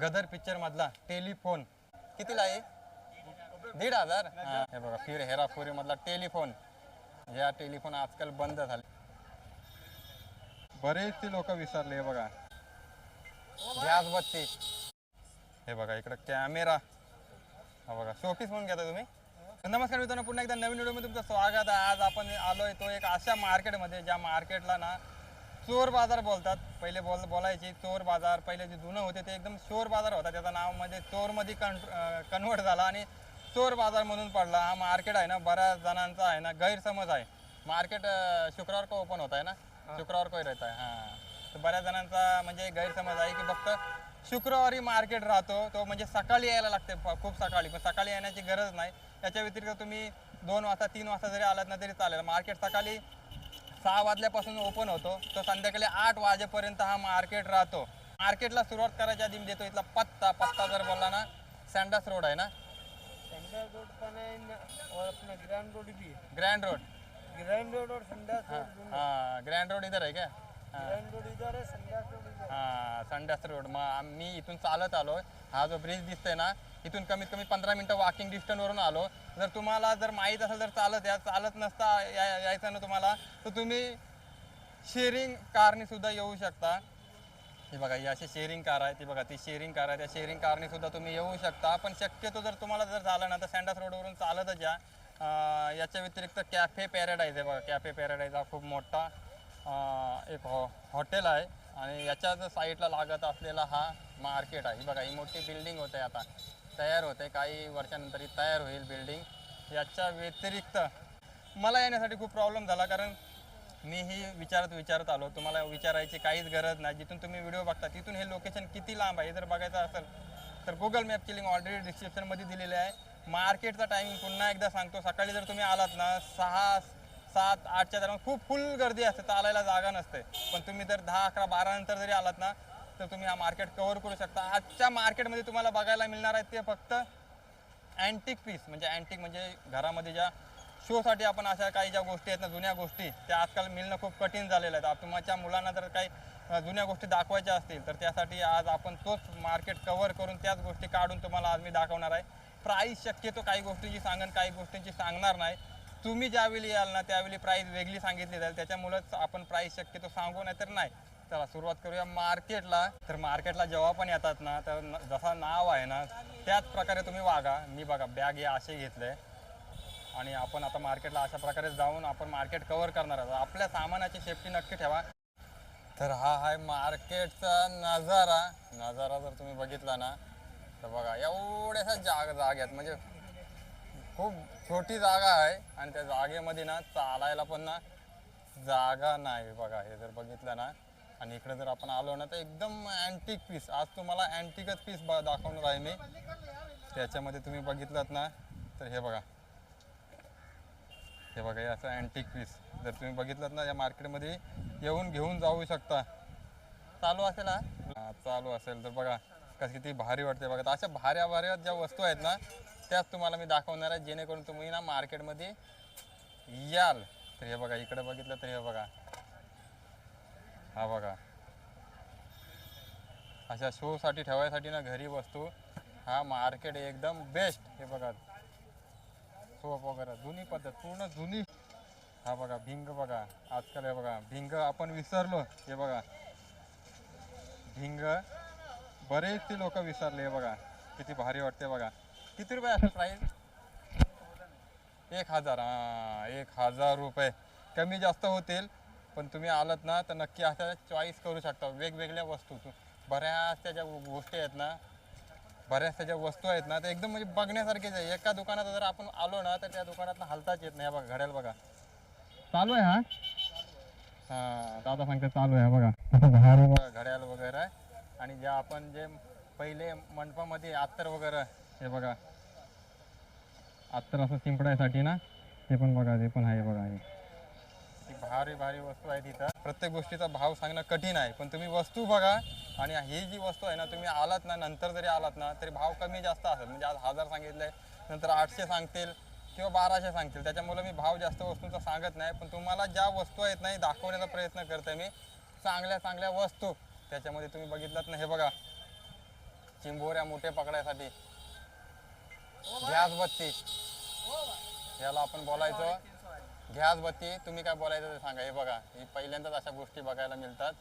गदर picture मधला telephone कितीला आहे? 1,500. हे बघा फिर हेराफेरी मधला टेलिफोन. या टेलिफोन आजकाल बंद झाले, बरेचसे लोक विसरले. हे बघा गॅस बत्ती. हे बघा इकडे कॅमेरा. हा बघा शोपीस म्हणून घेता तुम्ही. नमस्कार मित्रांनो, पुन्हा एकदा नवीन व्हिडिओमध्ये तुमचं स्वागत आहे. आज आपण आलोय तो एक अशा मार्केटमध्ये ज्या मार्केटला ना चोर बाजार बोलतात. पहिले बोलायचे चोर बाजार. पहिले जे जुनं होते ते एकदम चोर बाजार होता, त्याचं नाव म्हणजे चोरमध्ये कन्वर्ट झाला आणि चोर बाजार म्हणून पडला. हा मार्केट आहे ना बऱ्याच जणांचा आहे ना गैरसमज आहे. मार्केट शुक्रवार को ओपन होत आहे ना, शुक्रवार को रहता है. हां, तर बऱ्याच जणांचा म्हणजे गैरसमज आहे की फक्त शुक्रवारी मार्केट राहतो, तो म्हणजे सकाळी यायला लागते, खूप सकाळी. पण सकाळी येण्याची गरज नाही. त्याच्या व्यतिरिक्त तुम्ही 2 वाजता 3 वाजता जरी आलात ना तरी चालेल. मार्केट सकाळी 6 वाजल्यापासून ओपन होतो, तो संध्याकाळी 8 वाजेपर्यंत हा मार्केट राहतो. मार्केटला सुरुवात करायच्या आधी देतो इथला पत्ता जर बोलला ना, सँडस रोड आहे ना, संडास रोड पण आहे और अपना ग्रैंड रोड भी है. Grand road. ग्रैंड रोड और संडास रोड दोनों. हाँ ग्रैंड रोड इधर आहे क्या? ग्रैंड रोड इधर है, संडास रोड इधर. हां संडास रोड. मग मी इथून चालत आलो. हा जो ब्रिज दिसतोय ना, इथून कमीत कमी 15 मिनटं वॉकिंग डिस्टन्सवरून आलो. जर तुम्हाला जर माहीत असेल तर चालत नसता यायचं ना तुम्हाला, तर तुम्ही शेअरिंग कारने सुद्धा येऊ शकता. हे बघा ही अशी शेअरिंग कार आहे, ती बघा ती शेअरिंग कार आहे. त्या शेअरिंग कारने सुद्धा तुम्ही येऊ शकता. पण शक्यतो जर तुम्हाला जर झालं ना तर सँडस रोडवरून चालतच या. याच्या व्यतिरिक्त कॅफे पॅराडाईज आहे बघा. कॅफे पॅराडाईज हा खूप मोठा एक हॉटेल आहे आणि याच्याच साईडला लागत असलेला हा मार्केट आहे. ही बघा ही मोठी बिल्डिंग होते, आता तयार होते, काही वर्षानंतर ही तयार होईल बिल्डिंग. याच्या व्यतिरिक्त मला येण्यासाठी खूप प्रॉब्लेम झाला, कारण मी ही विचारत आलो. तुम्हाला विचारायची काहीच गरज नाही. जिथून तुम्ही व्हिडिओ बघता तिथून हे लोकेशन किती लांब आहे जर बघायचं असेल तर गुगल मॅपची लिंक ऑलरेडी डिस्क्रिप्शनमध्ये दिलेली आहे. मार्केटचा टायमिंग पुन्हा एकदा सांगतो. सकाळी जर तुम्ही आलात ना 6, 7, 8च्या दरम्यान खूप फुल गर्दी असते, चालायला जागा नसते. पण तुम्ही जर 10, 11, 12 नंतर जरी आलात ना तर तुम्ही हा मार्केट कव्हर करू शकता. आजच्या मार्केटमध्ये तुम्हाला बघायला मिळणार आहे ते फक्त अँटिक पीस. म्हणजे अँटिक म्हणजे घरामध्ये ज्या शोसाठी आपण अशा काही ज्या गोष्टी आहेत ना, जुन्या गोष्टी, त्या आजकाल मिळणं खूप कठीण झालेलं आहे. तुमच्या मुलांना जर काही जुन्या गोष्टी दाखवायच्या असतील तर त्यासाठी आज आपण तोच मार्केट कव्हर करून त्याच गोष्टी काढून तुम्हाला आज मी दाखवणार आहे. प्राईस शक्यतो काही गोष्टींची सांगेन, काही गोष्टींची सांगणार नाही. तुम्ही ज्यावेळी याल ना त्यावेळी प्राईस वेगळी सांगितली जाईल, त्याच्यामुळेच आपण प्राईस शक्यतो सांगू, नाही तर नाही. चला सुरुवात करूया मार्केटला. तर मार्केटला जेव्हा पण येतात ना तर जसं नाव आहे ना त्याच प्रकारे तुम्ही वागा. मी बघा बॅग हे असे घेतले आणि आपण आता मार्केटला अशा प्रकारे जाऊन आपण मार्केट कव्हर करणार आहोत. आपल्या सामानाची सेफ्टी नक्की ठेवा. तर हा आहे मार्केटचा नजारा जर तुम्ही बघितला ना तर बघा एवढ्याशा जागेत, म्हणजे खूप छोटी जागा आहे आणि त्या जागेमध्ये ना चालायला पण ना जागा नाही. बघा हे जर बघितलं ना, आणि इकडे जर आपण आलो ना तर एकदम अँटिक पीस. आज तुम्हाला अँटिकच पीस दाखवणार आहे मी. त्याच्यामध्ये तुम्ही बघितलात ना तर हे बघा, हे बघा हे असं अँटिक पीस जर तुम्ही बघितलात ना या मार्केटमध्ये येऊन घेऊन जाऊ शकता. चालू असेल हा चालू असेल तर बघा किती भारी वाटते. बघा अशा भाऱ्या ज्या वस्तू आहेत ना त्याच तुम्हाला मी दाखवणार आहे, जेणेकरून तुम्ही ना मार्केटमध्ये याल. तर हे बघा इकडे बघितलं तर हे बघा, हा बघा अशा शोसाठी ठेवायसाठी ना घरी वस्तू, हा मार्केट एकदम बेस्ट. हे बघा सोप वगैरे जुनी पद्धत, पूर्ण जुनी. हा बघा भिंग बघा आजकाल. हे बघा भिंग आपण विसरलो. हे बघा भिंग बरेचसे लोक विसरले. हे बघा किती भारी वाटते. बघा किती रुपये असेल प्राईस? 1,000. हां 1,000 रुपये. कमी जास्त होतील पण तुम्ही आलात ना तर नक्की अशा चॉईस करू शकता. वेगवेगळ्या वस्तू बऱ्याचशा ज्या गोष्टी आहेत ना, बऱ्याचशा ज्या वस्तू आहेत ना ते एकदम म्हणजे बघण्यासारखेच आहे. एका दुकानात जर आपण आलो ना तर त्या दुकानात हलताच येत नाही. बघा घड्याळ बघा चालू आहे. हां दादा सांगते चालू आहे. बघा असं बघा घड्याळ वगैरे. आणि ज्या आपण जे पहिले मंडपामध्ये अत्तर वगैरे, हे बघा अत्तर असं शिंपडायसाठी ना ते पण बघा, ते पण आहे बघा. ही भारी वस्तू आहे तिथं. प्रत्येक गोष्टीचा भाव सांगणं कठीण आहे, पण तुम्ही वस्तू बघा. आणि ही जी वस्तू आहे ना तुम्ही आलात ना नंतर जरी आलात ना तरी भाव कमी जास्त असेल. म्हणजे आज 1,000 सांगितले नंतर 800 सांगतील किंवा 1200 सांगतील. त्याच्यामुळे मी भाव जास्त वस्तूंचा सांगत नाही, पण तुम्हाला ज्या वस्तू आहेत ना दाखवण्याचा प्रयत्न करते मी. चांगल्या वस्तू त्याच्यामध्ये तुम्ही बघितलात ना, हे बघा चिंबोऱ्या मोठे पकडायसाठी गॅस बत्ती याला आपण बोलायचो गॅस बत्ती. तुम्ही काय बोलायचं ते सांगा. हे बघा, ही पहिल्यांदाच अशा गोष्टी बघायला मिळतात.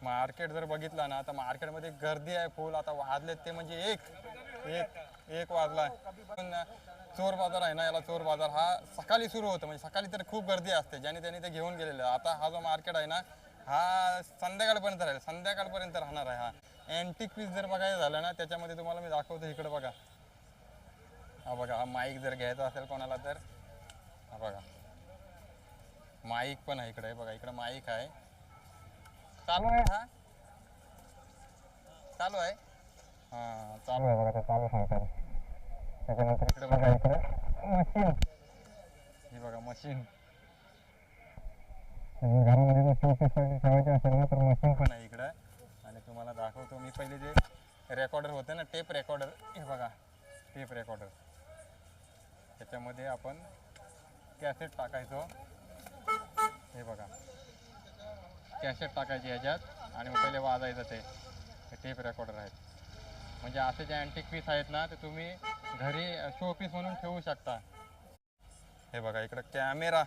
मार्केट जर बघितला ना तर मार्केटमध्ये गर्दी आहे फुल. आता वाजलेत ते म्हणजे एक वाजला. पण चोर बाजार आहे ना, याला चोर बाजार हा सकाळी सुरू होतो. म्हणजे सकाळी तर खूप गर्दी असते, ज्याने त्यांनी ते घेऊन गेलेलं. आता हा जो मार्केट आहे ना हा संध्याकाळपर्यंत राहील, संध्याकाळपर्यंत राहणार आहे. हा अँटिक पीस जर बघायचं झालं ना त्याच्यामध्ये तुम्हाला मी दाखवतो. इकडे बघा, हा बघा, हा माईक जर घ्यायचा असेल कोणाला तर हा बघा माईक पण आहे इकडे. बघा इकडे माईक आहे, चालू आहे. हा चालू आहे, हा चालू आहे बघा, ते चालू सांगतात. त्याच्यानंतर इकडे बघा, इकडे मशीन, ही बघा मशीन. घरामध्ये जर शोपीससाठी ठेवायचे असेल ना तर मशीन पण आहे इकडं. आणि तुम्हाला दाखवतो मी पहिले जे रेकॉर्डर होते ना, टेप रेकॉर्डर, हे बघा टेप रेकॉर्डर. त्याच्यामध्ये आपण कॅसेट टाकायचो. हे बघा कॅसेट टाकायची ह्याच्यात आणि मग पहिले वाजायचं. ते टेप रेकॉर्डर आहेत. म्हणजे असे जे अँटिक पीस आहेत ना ते तुम्ही घरी शो पीस म्हणून ठेवू शकता. हे बघा इकडं कॅमेरा,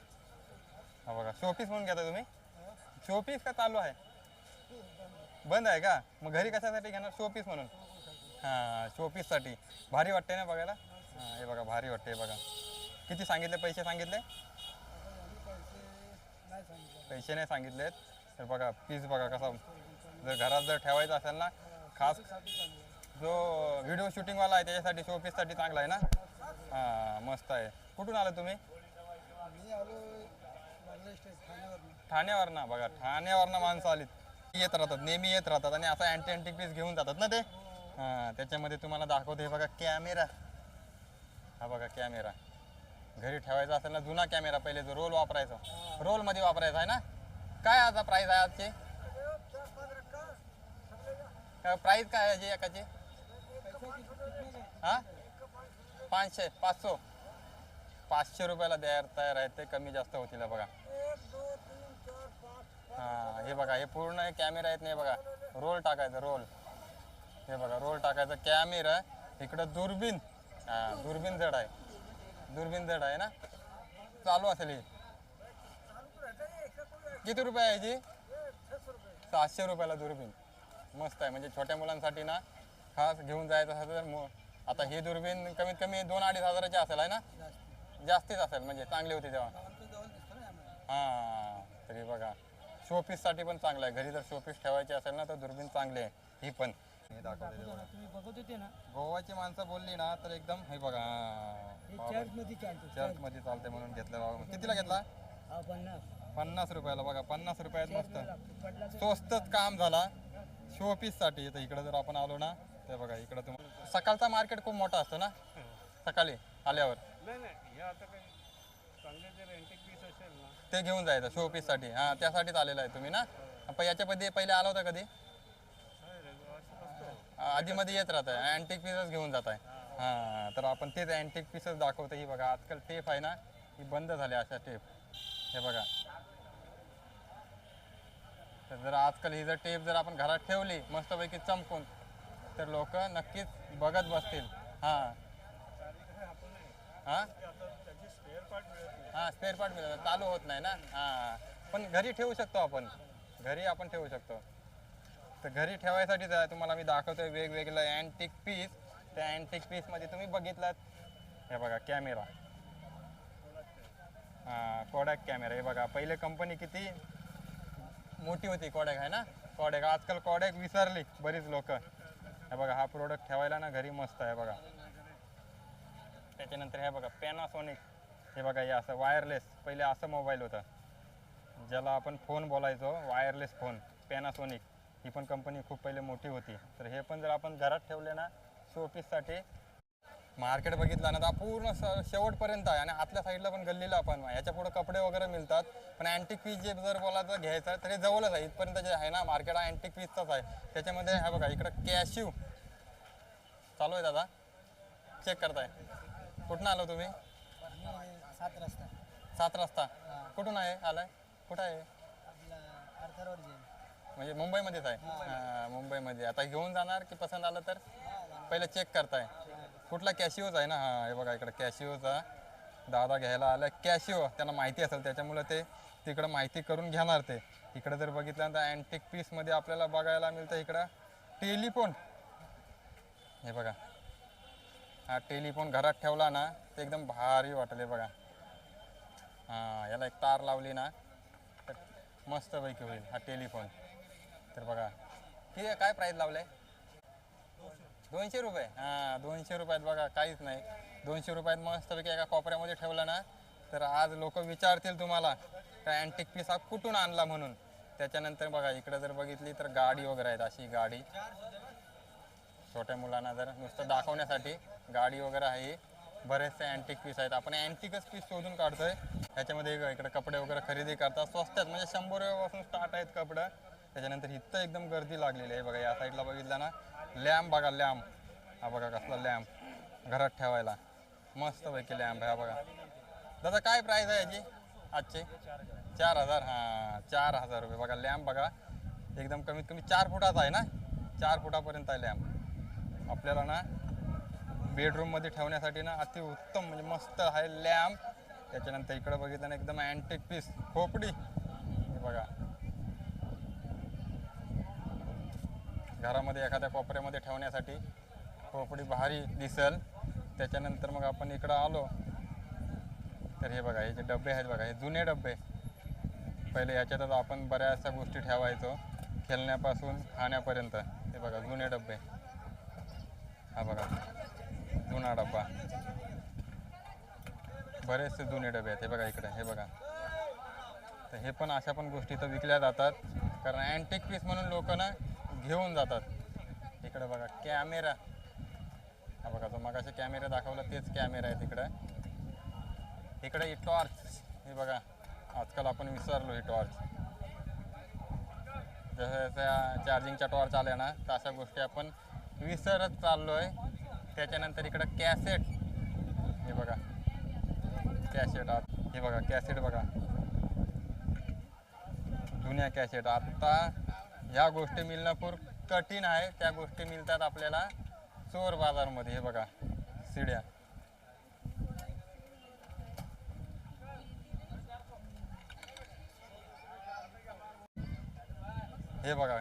हा बघा शो पीस म्हणून घेता तुम्ही. शो पीस का चालू आहे, बंद आहे का? मग घरी कशासाठी घेणार? शो पीस म्हणून. हां शो पीससाठी भारी वाटते ना बघायला. हां हे बघा भारी वाटते. बघा किती सांगितले, पैसे सांगितले? पैसे नाही सांगितलेत. तर बघा पीस बघा कसा. जर घरात जर ठेवायचं असेल ना, खास जो व्हिडिओ शूटिंगवाला आहे त्याच्यासाठी शो पीससाठी चांगला आहे ना. हां मस्त आहे. कुठून आलं तुम्ही? ठाण्यावरनं. बघा ठाण्यावरनं माणसं आलीत, येत राहतात, नेहमी येत राहतात आणि असं अँटिक पीस घेऊन जातात ना ते. हां त्याच्यामध्ये तुम्हाला दाखवते. हे बघा कॅमेरा, हा बघा कॅमेरा. घरी ठेवायचा असेल ना, जुना कॅमेरा, पहिले जो रोल वापरायचा, रोलमध्ये वापरायचा आहे ना. काय आता प्राईस आहे आजची? प्राईस काय आहे एकाची? हां 500 500 रुपयाला द्यायला तयार आहेत ते. कमी जास्त होतील बघा. हां हे बघा, हे पूर्ण कॅमेरा आहेत नाही बघा. रोल टाकायचं, रोल. हे बघा रोल टाकायचा कॅमेरा. इकडं दुर्बीन, हां दुर्बीन जड आहे, दुर्बीन जड आहे ना. चालू असेल ही. किती रुपये आहे याची? 700 रुपयाला दुर्बीन. मस्त आहे. म्हणजे छोट्या मुलांसाठी ना खास घेऊन जायचं असेल तर. आता ही दुर्बीन कमीत कमी 2-2.5 हजाराची असेल आहे ना. जास्तीच असेल, म्हणजे चांगली होती तेव्हा. हां तरी बघा शोपीससाठी पण चांगलं आहे. घरी जर शोपीस ठेवायची असेल ना तर दुर्बीन चांगली आहे. ही पण हे दाखवते बघा. गोवाची माणसं बोलली ना तर एकदम. हे बघा चर्चमध्ये चालते म्हणून घेतलं बाबा. कितीला घेतला? 50 रुपयाला. बघा 50 रुपयात मस्त स्वस्तच काम झाला शोपीससाठी. तर इकडं जर आपण आलो ना ते बघा इकडं तुम्हाला सकाळचा मार्केट खूप मोठा असतो ना सकाळी आल्यावर. ते घेऊन जायचं शोपीससाठी. हां त्यासाठीच आलेलं आहे तुम्ही ना. पण याच्यामध्ये पहिले आला होता कधी? आधीमध्ये येत राहत आहे, अँटिक पीसच घेऊन जात आहे. हां तर आपण तेच अँटिक पीसच दाखवतो. ही बघा आजकाल टेप आहे ना, ही बंद झाली अशा टेप. हे बघा, तर जर आजकाल ही जर टेप जर आपण घरात ठेवली मस्तपैकी चमकून तर लोक नक्कीच बघत बसतील. हां हां हां स्पेअर पार्ट मिळतात, चालू होत नाही ना. हां पण घरी ठेवू शकतो आपण, घरी आपण ठेवू शकतो. तर घरी ठेवायसाठीच आहे. तुम्हाला मी दाखवतोय वेगवेगळं अँटिक पीस. त्या अँटिक पीसमध्ये तुम्ही बघितलात हे बघा कॅमेरा, हां कोडॅक कॅमेरा. हे बघा पहिले कंपनी किती मोठी होती कोडॅक आहे ना. कोडॅक आजकाल कोडॅक विसरली बरीच लोक. हे बघा हा प्रोडक्ट ठेवायला ना घरी मस्त आहे बघा. त्याच्यानंतर हे बघा पॅनासोनिक. हे बघा हे असं वायरलेस, पहिले असं मोबाईल होता ज्याला आपण फोन बोलायचो, वायरलेस फोन. पॅनासोनिक ही पण कंपनी खूप पहिले मोठी होती. तर हे पण जर आपण घरात ठेवले ना शोपीससाठी. मार्केट बघितलं ना तर पूर्ण शेवटपर्यंत आहे आणि आतल्या साईडला पण गल्लीला पण. ह्याच्या पुढे कपडे वगैरे मिळतात. पण अँटिक पीस जे जर बोलायचं घ्यायचं तर हे जवळच आहे. इथपर्यंत जे आहे ना मार्केट हा अँटिक पीसचाच आहे. त्याच्यामध्ये हा बघा इकडं कॅशिव चालू आहे दादा, चेक करताय. कुठून आलो तुम्ही? 7 रस्ता. 7 रस्ता कुठून आहे? आलाय कुठं आहे? म्हणजे मुंबईमध्येच आहे हां मुंबईमध्ये. आता घेऊन जाणार की पसंत आलं तर पहिलं चेक करताय. कुठला कॅशिओच आहे ना. हां हे बघा इकडं कॅशिओचा दादा घ्यायला आला. कॅशिओ त्यांना माहिती असेल त्याच्यामुळे ते तिकडं माहिती करून घेणार ते. इकडं जर बघितलं तर अँटिक पीसमध्ये आपल्याला बघायला मिळतं इकडं टेलिफोन. हे बघा हा टेलिफोन घरात ठेवला ना ते एकदम भारी वाटेल. हे बघा हां याला एक तार लावली ना तर मस्तपैकी होईल हा टेलिफोन. तर बघा किती काय प्राईस लावलं आहे? 200 रुपये. हां 200 रुपयात बघा काहीच नाही. 200 रुपयात मस्तपैकी एका कोपऱ्यामध्ये ठेवला ना तर आज लोक विचारतील तुम्हाला का अँटिक पीस हा कुठून आणला म्हणून. त्याच्यानंतर बघा इकडे जर बघितली तर गाडी वगैरे आहेत. अशी गाडी छोट्या मुलांना जर नुसतं दाखवण्यासाठी गाडी वगैरे आहे. बरेचसे अँटिक पीस आहेत. आपण अँटिकच पीस शोधून काढतोय. ह्याच्यामध्ये इकडे कपडे वगैरे खरेदी करतात स्वस्तात म्हणजे 100 रुपयापासून स्टार्ट आहेत कपडे. त्याच्यानंतर इथं एकदम गर्दी लागलेली आहे. बघा या साईडला बघितलं ना लॅम्प बघा लॅम्प. हा बघा कसला लॅम्प घरात ठेवायला मस्तपैकी लॅम्प आहे. हा बघा दादा काय प्राईस आहे याची आजची? 4000. हां 4000 रुपये. बघा लॅम्प बघा एकदम कमीत कमी 4 फुटाचा आहे ना. 4 फुटापर्यंत आहे लॅम्प. आपल्याला ना बेडरूममध्ये ठेवण्यासाठी ना अतिउत्तम म्हणजे मस्त आहे लॅम्प. त्याच्यानंतर इकडं बघितलं ना एकदम अँटिक पीस खोपडी. हे बघा घरामध्ये एखाद्या कोपऱ्यामध्ये ठेवण्यासाठी खोपडी भारी दिसेल. त्याच्यानंतर मग आपण इकडं आलो तर हे बघा हे जे डबे आहेत बघा हे जुने डबे. पहिले याच्यातच आपण बऱ्याचशा गोष्टी ठेवायचो खेळण्यापासून खाण्यापर्यंत. हे बघा जुने डबे. हा बघा जुना डब्बा. बरेचसे जुने डबे आहेत. हे बघा इकडे हे बघा. तर हे पण अशा पण गोष्टी तर विकल्या जातात कारण अँटिक पीस म्हणून लोक ना घेऊन जातात. इकडे बघा कॅमेरा. हा बघा तो मगाशी कॅमेरा दाखवला तेच कॅमेरा आहे तिकडे. इकडे ही टॉर्च. हे बघा आजकाल आपण विसरलो ही टॉर्च. जसं जसं चार्जिंगच्या टॉर्च आल्या ना तर अशा गोष्टी आपण विसरत चाललो आहे. त्याच्यानंतर इकडं कॅसेट. हे बघा कॅसेट. हे बघा कॅसेट बघा जुन्या कॅसेट. आत्ता ह्या गोष्टी मिळणं खूप कठीण आहे. त्या गोष्टी मिळतात आपल्याला चोर बाजारमध्ये. हे बघा सीड्या. हे बघा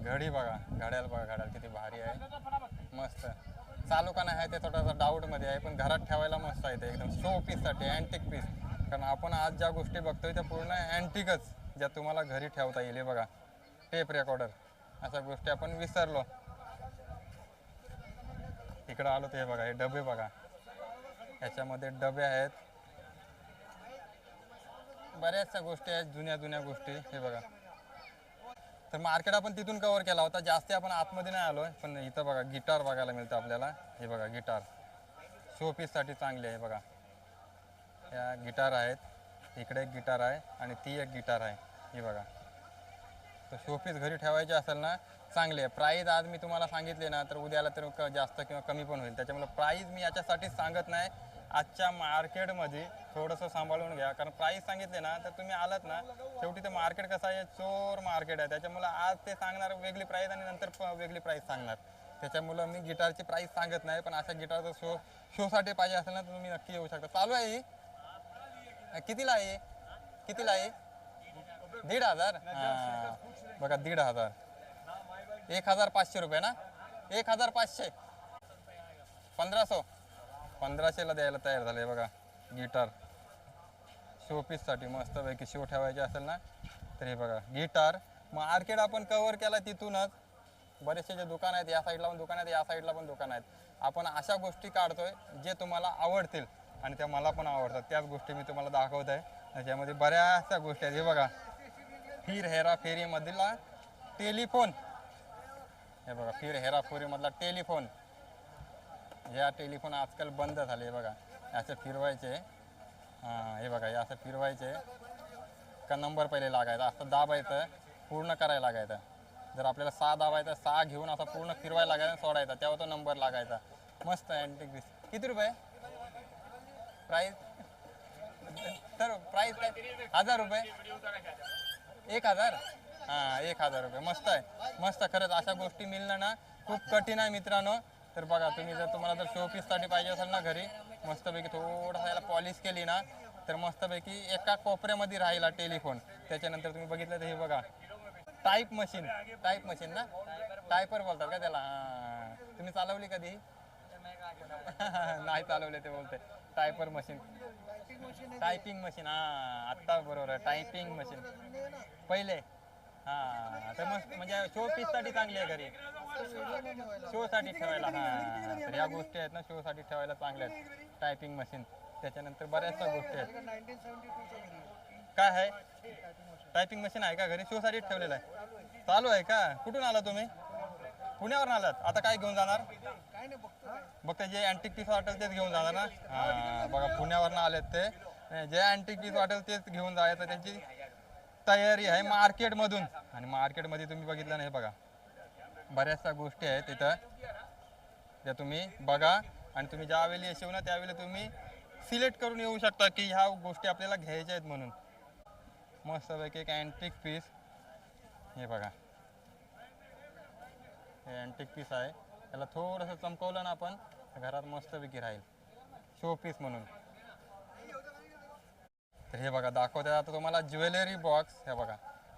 घडी बघा घड्याळ बघा घड्याळ किती भारी आहे मस्त. चालू का नाही आहे ते थोडासा डाऊटमध्ये आहे पण घरात ठेवायला मस्त आहे ते एकदम शो पीससाठी अँटिक पीस. कारण आपण आज ज्या गोष्टी बघतोय त्या पूर्ण अँटिकच ज्या तुम्हाला घरी ठेवता येईल. हे बघा टेप रेकॉर्डर अशा गोष्टी आपण विसरलो. इकडं आलो ते हे बघा हे डबे बघा. ह्याच्यामध्ये डबे आहेत बऱ्याचशा गोष्टी आहेत जुन्या जुन्या गोष्टी. हे बघा तर मार्केट आपण तिथून कव्हर केला होता. जास्ती आपण आतमध्ये नाही आलो आहे पण इथं बघा गिटार बघायला मिळतं आपल्याला. हे बघा गिटार शो पीससाठी चांगले आहे. बघा या गिटार आहेत. इकडे एक गिटार आहे आणि ती एक गिटार आहे. ही बघा तर शो पीस घरी ठेवायचे असेल ना चांगले आहे. प्राईज आज मी तुम्हाला सांगितले ना तर उद्याला तर जास्त किंवा कमी पण होईल. त्याच्यामुळे प्राईज मी याच्यासाठीच सांगत नाही. आजच्या मार्केटमध्ये थोडंसं सांभाळून घ्या कारण प्राईस सांगितले ना तर तुम्ही आलात ना शेवटी ते मार्केट कसं आहे चोर मार्केट आहे. त्याच्यामुळं आज ते सांगणार वेगळी प्राईस आणि नंतर वेगळी प्राईस सांगणार. त्याच्यामुळं मी गिटारची प्राईस सांगत नाही पण अशा गिटारचा शोसाठी पाहिजे असेल ना तर तुम्ही नक्की येऊ शकता. चालू आहे ही कितीला आहे? कितीला आहे? 1500. हां बघा 1500. 1500 रुपये ना. 1500 1500 1500ला द्यायला तयार झाले. बघा गिटार शो पीससाठी मस्तपैकी शो ठेवायचे असेल ना तर हे बघा गिटार. मार्केट आपण कव्हर केला तिथूनच. बरेचसे जे दुकान आहेत या साईडला पण दुकान आहेत या साईडला पण दुकान आहेत. आपण अशा गोष्टी काढतोय जे तुम्हाला आवडतील आणि त्या मला पण आवडतात. त्याच गोष्टी मी तुम्हाला दाखवत आहे. त्याच्यामध्ये बऱ्याचशा गोष्टी आहेत. हे बघा फिर हेराफेरीमधला टेलिफोन. हे बघा फिर हेराफेरीमधला टेलिफोन. या टेलिफोन आजकाल बंद झाले. बघा असं फिरवायचे. हां हे बघा हे असं फिरवायचे का नंबर पहिले लागायचा असं दाबायचं पूर्ण करायला लागायचं. जर आपल्याला 6 दाबायचं 6 घेऊन असं पूर्ण फिरवायला लागायचा सोडायचा तेव्हा तो नंबर लागायचा. मस्त अँटिक पीस. किती रुपये प्राईस? तर प्राईस काय 1000 रुपये? 1000 हा 1000 रुपये. मस्त आहे, मस्त. खरंच अशा गोष्टी मिळणं ना खूप कठीण आहे मित्रांनो. तर बघा तुम्ही जर तुम्हाला जर शोपीससाठी पाहिजे असेल ना घरी, मस्तपैकी थोडंसं याला पॉलिश केली ना तर मस्तपैकी एका कोपऱ्यामध्ये राहिला टेलिफोन. त्याच्यानंतर तुम्ही बघितलं तर हे बघा टाईप मशीन ना, टायपर बोलतात का त्याला? हा. तुम्ही चालवली कधी? नाही चालवले ते बोलते. टायपर मशीन, टायपिंग मशीन. हा आत्ता बरोबर आहे, टायपिंग मशीन पहिले. हा तर मस्त म्हणजे शो पीस साठी चांगली आहे घरी, शो साठी ठेवायला. हा तर या गोष्टी आहेत ना शो साठी ठेवायला चांगल्या आहेत, टायपिंग मशीन. त्याच्यानंतर बऱ्याचशा गोष्टी आहेत. 1972 काय आहे? टायपिंग मशीन आहे का घरी? शो साठी ठेवलेलं आहे, चालू आहे का? कुठून आला तुम्ही? पुण्यावरून आलात? आता काय घेऊन जाणार? काय नाही बघतो काय. बघ ते जे अँटिक पीस वाटेल तेच घेऊन जाणार ना. हा बघा पुण्यावरनं आलेत ते, जे अँटिक पीस वाटेल तेच घेऊन जायचं, त्यांची तयारी आहे मार्केटमधून. आणि मार्केटमध्ये तुम्ही बघितलं नाही बघा बऱ्याचशा गोष्टी आहेत तिथं, त्या तुम्ही बघा. आणि तुम्ही ज्यावेळी येशील ना त्यावेळी तुम्ही सिलेक्ट करून येऊ शकता की ह्या गोष्टी आपल्याला घ्यायच्या आहेत म्हणून. मस्तपैकी एक अँटिक पीस, हे बघा हे अँटिक पीस आहे. त्याला थोडंसं चमकवलं ना आपण घरात मस्तपैकी राहील, शो पीस म्हणून. तर हे बघा दाखवते आता तुम्हाला ज्वेलरी बॉक्स. हे बघा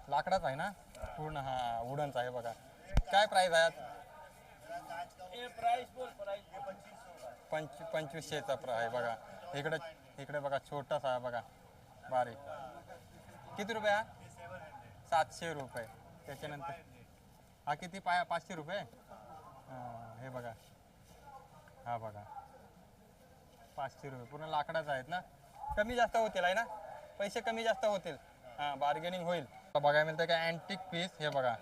लाकडाच आहे ना पूर्ण, हा वुडनचा आहे बघा. काय प्राइस आहे? ये प्राइस बोल, प्राइस 2500चा आहे बघा. इकडे इकडे बघा छोटासा आहे बघा बारीक. किती रुपये हा? 700 रुपये. त्याच्यानंतर हा किती 500 रुपये. हे बघा, हा बघा 500 रुपये. पूर्ण लाकडाचा आहेत ना, कमी जास्त होतील आहे ना, पैसे कमी जास्त होतील. हां बार्गेनिंग होईल. बघायला मिळतं का अँटिक पीस. हे बघा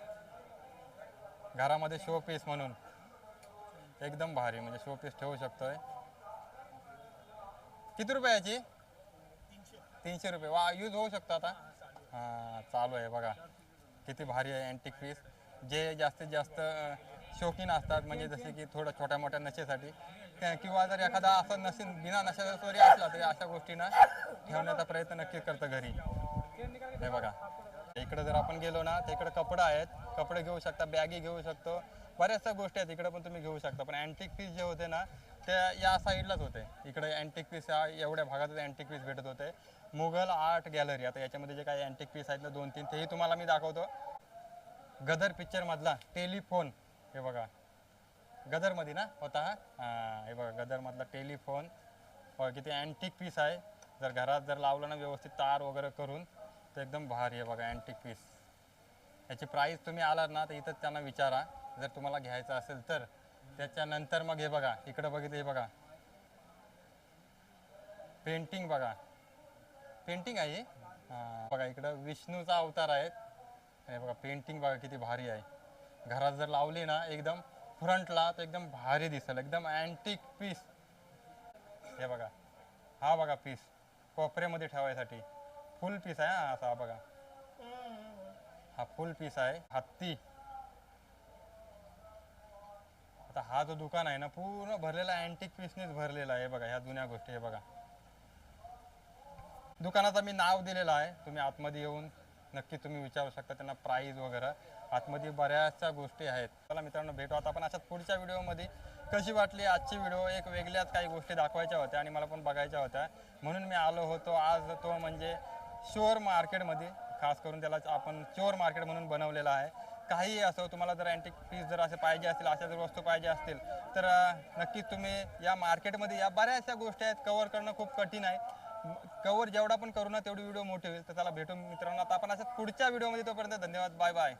घरामध्ये शो पीस म्हणून एकदम भारी, म्हणजे शो पीस ठेवू शकतोय. किती रुपयाची? 300 रुपये. वा यूज होऊ शकतो आता. हां चालू आहे बघा, किती भारी आहे अँटिक पीस. जे जास्तीत जास्त शौकीन असतात, म्हणजे जसे की थोडं छोट्या मोठ्या नशेसाठी, किंवा जर एखादा असं नशीन बिना नशेचा जरी असला तरी अशा गोष्टींना ठेवण्याचा प्रयत्न नक्की करतं घरी. हे बघा इकडे जर आपण गेलो ना तर इकडे कपडे आहेत, कपडे घेऊ शकता, बॅगी घेऊ शकतो, बऱ्याचशा गोष्टी आहेत इकडे पण तुम्ही घेऊ शकता. पण अँटिक पीस जे होते ना ते या साईडलाच होते. इकडे अँटिक पीस एवढ्या भागातच अँटिक पीस भेटत होते. Mughal art gallery. आता याच्यामध्ये जे काही अँटिक पीस आहेत ना 2-3 तेही तुम्हाला मी दाखवतो. गदर पिक्चर मधला टेलिफोन. हे बघा गदरमध्ये ना होता हा. हां हे बघा गदरमधला टेलिफोन. बघा किती अँटिक पीस आहे. जर घरात जर लावलं ना व्यवस्थित तार वगैरे करून तर एकदम भारी आहे बघा अँटिक पीस. याची प्राईस तुम्ही आलात ना तर इथंच त्यांना विचारा जर तुम्हाला घ्यायचं असेल तर. त्याच्यानंतर मग हे बघा इकडं बघितलं, हे बघा पेंटिंग. बघा पेंटिंग आहे. हां बघा इकडं विष्णूचा अवतार आहे. हे बघा पेंटिंग बघा किती भारी आहे. घरात जर लावली ना एकदम फ्रंटला तर एकदम भारी दिसेल, एकदम अँटिक पीस. हे बघा हा बघा पीस कोपऱ्यामध्ये ठेवायसाठी फुल पीस आहे. हा असा बघा हा फुल पीस आहे. हत्ती. आता हा जो दुकान आहे ना पूर्ण भरलेला अँटिक पीसनेच भरलेला आहे. बघा ह्या जुन्या गोष्टी. हे बघा दुकानाचं मी नाव दिलेलं आहे, तुम्ही आतमध्ये येऊन नक्की तुम्ही विचारू शकता त्यांना प्राईज वगैरे. आतमध्ये बऱ्याचशा गोष्टी आहेत. चला मित्रांनो भेटू आता आपण अशाच पुढच्या व्हिडिओमध्ये. कशी वाटली आजची व्हिडिओ? एक वेगळ्याच काही गोष्टी दाखवायच्या होत्या आणि मला पण बघायच्या होत्या म्हणून मी आलो होतो आज. तो म्हणजे चोर मार्केटमध्ये, खास करून त्याला आपण चोर मार्केट म्हणून बनवलेलं आहे. काही असो, तुम्हाला जर अँटिक पीस जर असे पाहिजे असतील, अशा जर वस्तू पाहिजे असतील तर नक्कीच तुम्ही या मार्केटमध्ये या. बऱ्याचशा गोष्टी आहेत, कवर करणं खूप कठीण आहे. कवर जेवढा पण करू ना तेवढी व्हिडिओ मोठी होईल. तर त्याला भेटू मित्रांनो आता आपण अशाच पुढच्या व्हिडिओमध्ये. तोपर्यंत धन्यवाद, बाय बाय.